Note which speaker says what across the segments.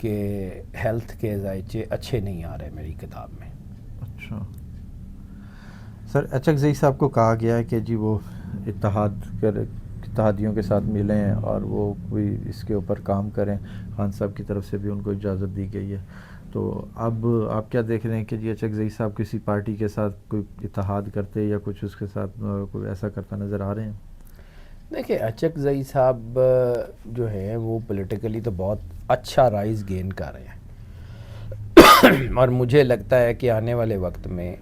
Speaker 1: کہ ہیلتھ کے ذائچے اچھے نہیں آ رہے میری کتاب میں.
Speaker 2: اچھا سر، اچکزئی صاحب کو کہا گیا ہے کہ جی وہ اتحادیوں کے ساتھ ملیں اور وہ کوئی اس کے اوپر کام کریں. خان صاحب کی طرف سے بھی ان کو اجازت دی گئی ہے. تو اب آپ کیا دیکھ رہے ہیں کہ جی اچکزئی صاحب کسی پارٹی کے ساتھ کوئی اتحاد کرتے یا کچھ اس کے ساتھ کوئی ایسا کرتا نظر آ رہے ہیں؟
Speaker 1: دیکھیں اچکزئی صاحب جو ہے وہ پولیٹیکلی تو بہت اچھا رائز گین کر رہے ہیں اور مجھے لگتا ہے کہ آنے والے وقت میں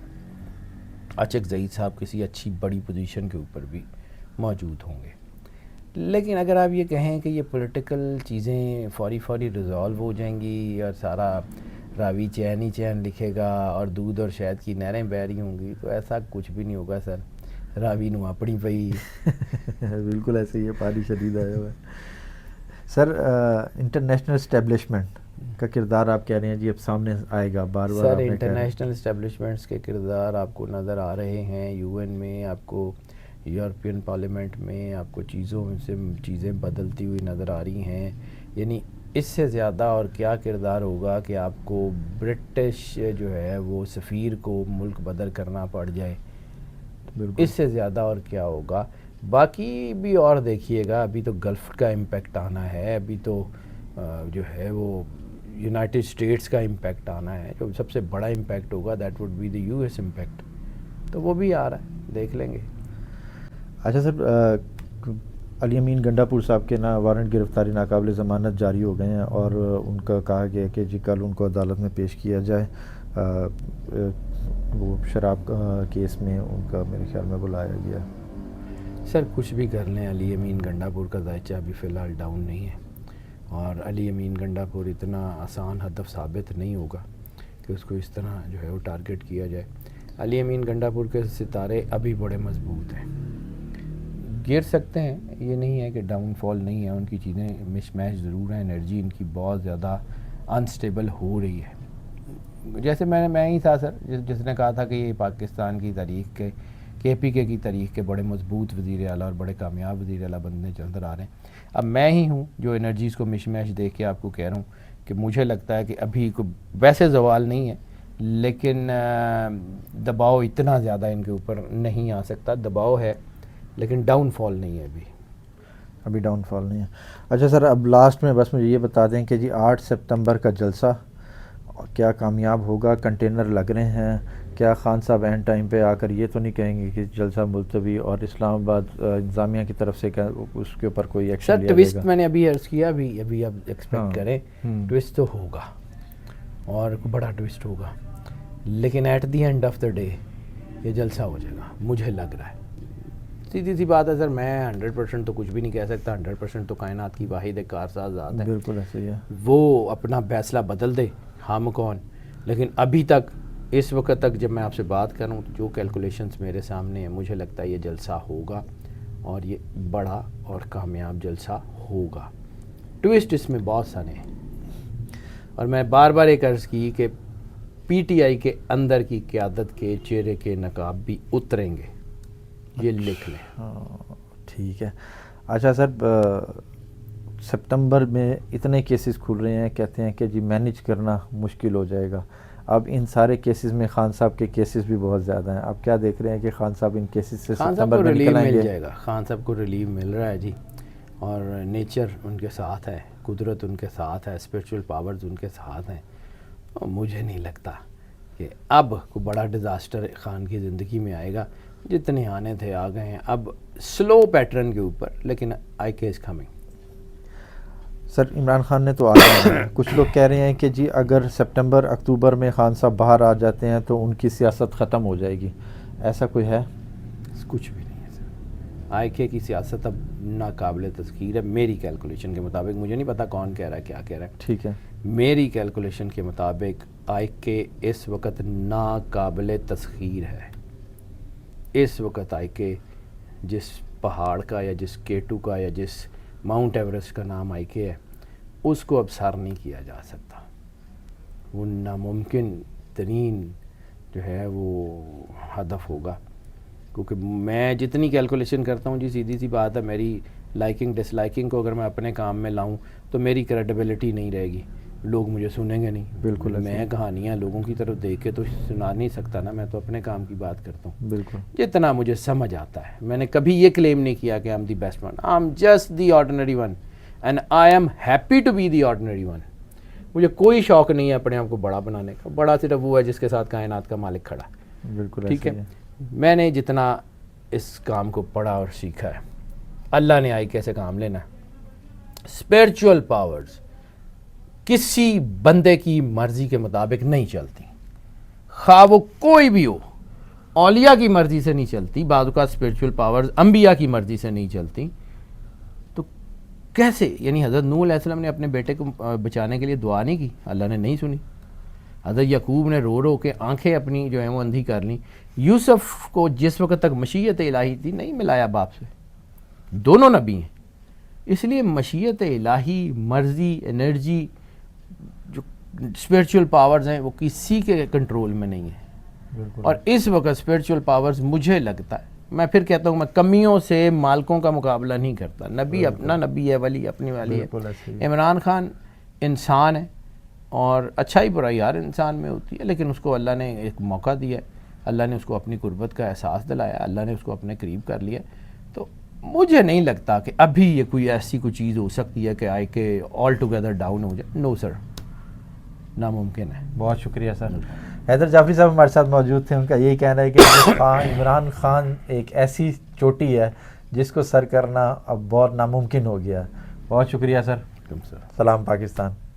Speaker 1: اچکزئی صاحب کسی اچھی بڑی پوزیشن کے اوپر بھی موجود ہوں گے. لیکن اگر آپ یہ کہیں کہ یہ پولیٹیکل چیزیں فوری ریزالو ہو جائیں گی اور سارا راوی چین ہی چین لکھے گا اور دودھ اور شہد کی نہریں بہہ رہی ہوں گی، تو ایسا کچھ بھی نہیں ہوگا سر. راوی نو اپنی پئی
Speaker 2: بالکل ایسے ہی ہے، پانی شدید آیا ہوا ہے. سر انٹرنیشنل اسٹیبلشمنٹ کا کردار آپ کہہ رہے ہیں جی اب سامنے آئے گا بار بار.
Speaker 1: سر انٹرنیشنل اسٹیبلشمنٹس کے کردار آپ کو نظر آ رہے ہیں، یو این میں، آپ کو یورپین پارلیمنٹ میں، آپ کو چیزوں سے چیزیں بدلتی ہوئی نظر آ رہی ہیں. یعنی اس سے زیادہ اور کیا کردار ہوگا کہ آپ کو برٹش جو ہے وہ سفیر کو ملک بدر کرنا پڑ جائے. اس سے زیادہ اور کیا ہوگا. باقی بھی اور دیکھیے گا، ابھی تو گلف کا امپیکٹ آنا ہے، ابھی تو جو ہے وہ یونائٹڈ اسٹیٹس کا امپیکٹ آنا ہے. جو سب سے بڑا امپیکٹ ہوگا that would be the U S impact. تو وہ بھی آ رہا ہے، دیکھ لیں گے.
Speaker 2: اچھا سر، علی امین گنڈا پور صاحب کے نا وارنٹ گرفتاری ناقابل ضمانت جاری ہو گئے ہیں اور ان کا کہا گیا کہ جی کل ان کو عدالت میں پیش کیا جائے. وہ شراب کیس میں ان کا میرے خیال میں بلایا گیا.
Speaker 1: سر کچھ بھی کر لیں، علی امین گنڈا پور کا ذائچہ ابھی فی الحال ڈاؤن نہیں ہے اور علی امین گنڈا پور اتنا آسان ہدف ثابت نہیں ہوگا کہ اس کو اس طرح جو ہے وہ ٹارگٹ کیا جائے. علی امین گنڈا پور کے ستارے ابھی بڑے مضبوط ہیں، گر سکتے ہیں، یہ نہیں ہے کہ ڈاؤن فال نہیں ہے. ان کی چیزیں مش میش ضرور ہیں، انرجی ان کی بہت زیادہ انسٹیبل ہو رہی ہے. جیسے میں ہی تھا سر جس نے کہا تھا کہ یہ پاکستان کی تاریخ کے پی کے کی تاریخ کے بڑے مضبوط وزیر اعلیٰ اور بڑے کامیاب وزیر اعلیٰ بننے نظر آ رہے ہیں. اب میں ہی ہوں جو انرجیز کو مش میش دیکھ کے آپ کو کہہ رہا ہوں کہ مجھے لگتا ہے کہ ابھی کو ویسے زوال نہیں ہے، لیکن دباؤ اتنا زیادہ ان کے اوپر نہیں آ سکتا. دباؤ ہے لیکن ڈاؤن فال نہیں ہے ابھی
Speaker 2: ڈاؤن فال نہیں ہے. اچھا سر، اب لاسٹ میں بس مجھے یہ بتا دیں کہ جی 8 سپتمبر کا جلسہ کیا کامیاب ہوگا؟ کنٹینر لگ رہے ہیں کیا؟ خان صاحب اینڈ ٹائم پہ آ کر یہ تو نہیں کہیں گے کہ جلسہ ملتوی، اور اسلام آباد انتظامیہ کی طرف سے اس کے اوپر کوئی ایکشن لیا جائے گا؟
Speaker 1: ٹوسٹ میں نے ابھی عرض کیا، ابھی اب ایکسپیکٹ کریں ٹوسٹ تو ہوگا اور بڑا ٹوسٹ ہوگا، لیکن at the end of the day یہ جلسہ ہو جائے گا مجھے لگ رہا ہے. سیدھی سی بات ہے سر، میں 100% تو کچھ بھی نہیں کہہ سکتا. 100% تو کائنات کی واحد ایک کارساز ذات ہے،
Speaker 2: بالکل ایسے ہی ہے.
Speaker 1: وہ اپنا فیصلہ بدل دے، ہم کون. لیکن ابھی تک اس وقت تک جب میں آپ سے بات کروں تو جو کیلکولیشنز میرے سامنے ہیں، مجھے لگتا ہے یہ جلسہ ہوگا اور یہ بڑا اور کامیاب جلسہ ہوگا. ٹوسٹ اس میں بہت سارے ہیں اور میں بار بار ایک عرض کی کہ پی ٹی آئی کے اندر کی قیادت کے چہرے کے نقاب بھی اتریں گے، یہ لکھ لیں.
Speaker 2: ٹھیک ہے. اچھا سر، سپتمبر میں اتنے کیسز کھل رہے ہیں، کہتے ہیں کہ جی مینیج کرنا مشکل ہو جائے گا. اب ان سارے کیسز میں خان صاحب کے کیسز بھی بہت زیادہ ہیں. اب کیا دیکھ رہے ہیں کہ خان صاحب ان کیسز سے سپتمبر میں نکل آئیں گے؟
Speaker 1: مل جائے گا. خان صاحب کو ریلیو مل رہا ہے جی، اور نیچر ان کے ساتھ ہے، قدرت ان کے ساتھ ہے، اسپریچول پاورز ان کے ساتھ ہیں. اور مجھے نہیں لگتا کہ اب کوئی بڑا ڈیزاسٹر خان کی زندگی میں آئے گا. جتنے آنے تھے آ گئے ہیں، اب سلو پیٹرن کے اوپر، لیکن آئی کے از کمنگ.
Speaker 2: سر عمران خان نے تو آ جانا ہے. کچھ لوگ کہہ رہے ہیں کہ جی اگر سپٹمبر اکتوبر میں خان صاحب باہر آ جاتے ہیں تو ان کی سیاست ختم ہو جائے گی. ایسا کوئی ہے؟
Speaker 1: کچھ بھی نہیں ہے سر. آئی کے کی سیاست اب ناقابل تذکیر ہے میری کیلکولیشن کے مطابق. مجھے نہیں پتا کون کہہ رہا ہے کیا کہہ رہا ہے.
Speaker 2: ٹھیک ہے.
Speaker 1: میری کیلکولیشن کے مطابق آئی کے اس وقت ناقابل تسخیر ہے. اس وقت آئی کے جس پہاڑ کا یا جس کیٹو کا یا جس ماؤنٹ ایوریسٹ کا نام آئی کے ہے، اس کو اب سر نہیں کیا جا سکتا. وہ ناممکن ترین جو ہے وہ ہدف ہوگا. کیونکہ میں جتنی کیلکولیشن کرتا ہوں جی، سیدھی سی بات ہے، میری لائکنگ ڈس لائکنگ کو اگر میں اپنے کام میں لاؤں تو میری کریڈیبلٹی نہیں رہے گی. لوگ مجھے سنیں گے نہیں.
Speaker 2: بالکل
Speaker 1: میں کہانیاں لوگوں کی طرف دیکھ کے تو سنا نہیں سکتا نا, میں تو اپنے کام کی بات کرتا ہوں.
Speaker 2: بالکل
Speaker 1: جتنا مجھے سمجھ آتا ہے. میں نے کبھی یہ کلیم نہیں کیا کہ I am the best one, I am just the ordinary one and I am happy to be the ordinary one. مجھے کوئی شوق نہیں ہے اپنے آپ کو بڑا بنانے کا. بڑا صرف وہ ہے جس کے ساتھ کائنات کا مالک کھڑا ہے.
Speaker 2: بالکل
Speaker 1: ٹھیک ہے. میں نے جتنا اس کام کو پڑھا اور سیکھا ہے, اللہ نے آئی کیسے کام لینا ہے. اسپرچول پاورز کسی بندے کی مرضی کے مطابق نہیں چلتی, خواہ وہ کوئی بھی ہو. اولیاء کی مرضی سے نہیں چلتی, بعض اوقات اسپرچول پاورز انبیاء کی مرضی سے نہیں چلتی. تو کیسے, یعنی حضرت نوح علیہ السلام نے اپنے بیٹے کو بچانے کے لیے دعا نہیں کی, اللہ نے نہیں سنی. حضرت یعقوب نے رو رو کے آنکھیں اپنی جو ہیں وہ اندھی کر لیں. یوسف کو جس وقت تک مشیت الہی تھی نہیں ملایا باپ سے. دونوں نبی ہیں. اس لیے مشیت الہی, مرضی, انرجی, جو اسپرچول پاورز ہیں وہ کسی کے کنٹرول میں نہیں ہیں. اور اس وقت اسپرچول پاورز مجھے لگتا ہے, میں پھر کہتا ہوں میں کمیوں سے مالکوں کا مقابلہ نہیں کرتا. نبی اپنا نبی ہے, ولی اپنی والی ہے. عمران خان انسان ہے اور اچھائی برائی ہر انسان میں ہوتی ہے, لیکن اس کو اللہ نے ایک موقع دیا ہے, اللہ نے اس کو اپنی قربت کا احساس دلایا, اللہ نے اس کو اپنے قریب کر لیا. تو مجھے نہیں لگتا کہ ابھی یہ کوئی ایسی کوئی چیز ہو سکتی ہے کہ آئے کہ آل ٹوگیدر ڈاؤن ہو جائے. نو سر, ناممکن ہے.
Speaker 2: بہت شکریہ سر. حیدر جعفری صاحب ہمارے ساتھ موجود تھے. ان کا یہی کہنا ہے کہ عمران خان ایک ایسی چوٹی ہے جس کو سر کرنا اب بہت ناممکن ہو گیا. بہت شکریہ سر. سلام پاکستان.